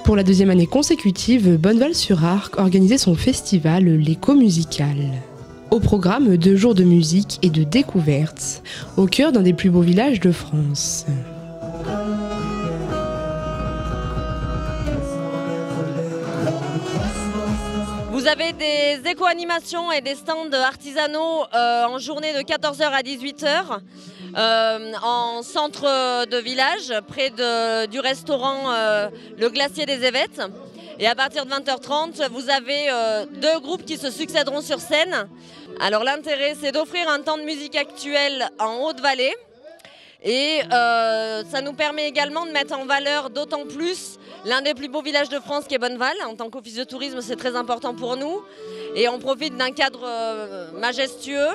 Pour la deuxième année consécutive, Bonneval-sur-Arc organisait son festival L'Écho Musical. Au programme 2 jours de musique et de découvertes, au cœur d'un des plus beaux villages de France. Vous avez des éco-animations et des stands artisanaux en journée de 14h à 18h en centre de village, près du restaurant Le Glacier des Évêques. Et à partir de 20h30, vous avez 2 groupes qui se succéderont sur scène. Alors l'intérêt, c'est d'offrir un temps de musique actuelle en Haute-Vallée. Et ça nous permet également de mettre en valeur d'autant plus l'un des plus beaux villages de France qui est Bonneval. En tant qu'office de tourisme, c'est très important pour nous. Et on profite d'un cadre majestueux.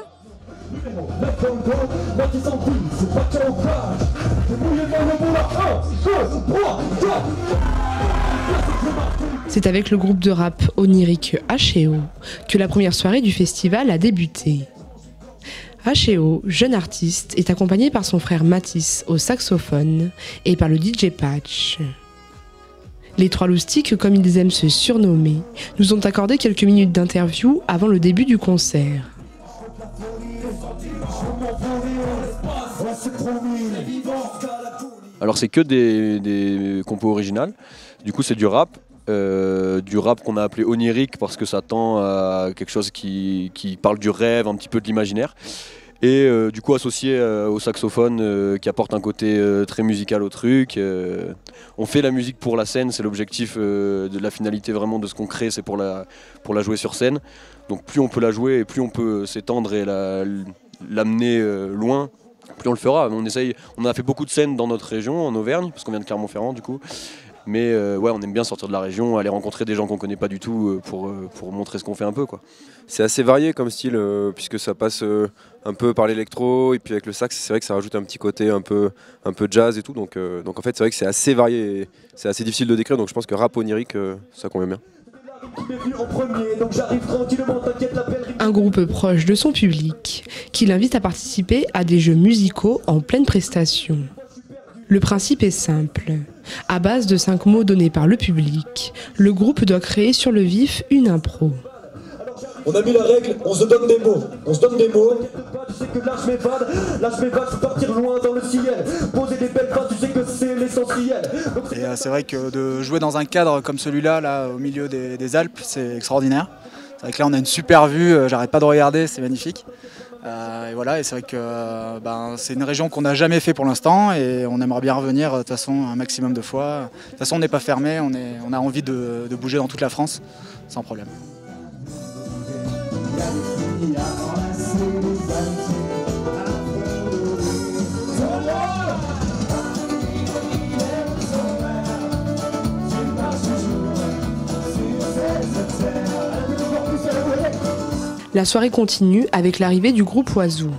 C'est avec le groupe de rap onirique H&O que la première soirée du festival a débuté. H&O, jeune artiste, est accompagné par son frère Mathis au saxophone et par le DJ Patch. Les trois loustiques, comme ils aiment se surnommer, nous ont accordé quelques minutes d'interview avant le début du concert. Alors c'est que des compos originales, du coup c'est du rap qu'on a appelé onirique parce que ça tend à quelque chose qui parle du rêve, un petit peu de l'imaginaire. Et du coup associé au saxophone qui apporte un côté très musical au truc. On fait la musique pour la scène, c'est l'objectif de la finalité vraiment de ce qu'on crée, c'est pour la jouer sur scène. Donc plus on peut la jouer et plus on peut s'étendre et l'amener loin, plus on le fera. On a fait beaucoup de scènes dans notre région, en Auvergne, parce qu'on vient de Clermont-Ferrand du coup. Mais ouais, on aime bien sortir de la région, aller rencontrer des gens qu'on ne connaît pas du tout pour montrer ce qu'on fait un peu, quoi. C'est assez varié comme style, puisque ça passe un peu par l'électro, et puis avec le sax, c'est vrai que ça rajoute un petit côté un peu jazz et tout. Donc en fait, c'est vrai que c'est assez varié, et c'est assez difficile de décrire, donc je pense que rap onirique, ça convient bien. Un groupe proche de son public qui l'invite à participer à des jeux musicaux en pleine prestation. Le principe est simple. À base de 5 mots donnés par le public, le groupe doit créer sur le vif une impro. On a mis la règle, on se donne des mots. On se donne des mots. Tu sais que là je m'évade, c'est partir loin dans le ciel. Poser des belles phrases, tu sais que c'est l'essentiel. Et c'est vrai que de jouer dans un cadre comme celui-là, là, au milieu des Alpes, c'est extraordinaire. C'est vrai que là on a une super vue, j'arrête pas de regarder, c'est magnifique. Et voilà, et c'est vrai que c'est une région qu'on n'a jamais fait pour l'instant et on aimerait bien revenir de toute façon un maximum de fois. De toute façon on n'est pas fermé, on a envie de bouger dans toute la France sans problème. La soirée continue avec l'arrivée du groupe Oiseau.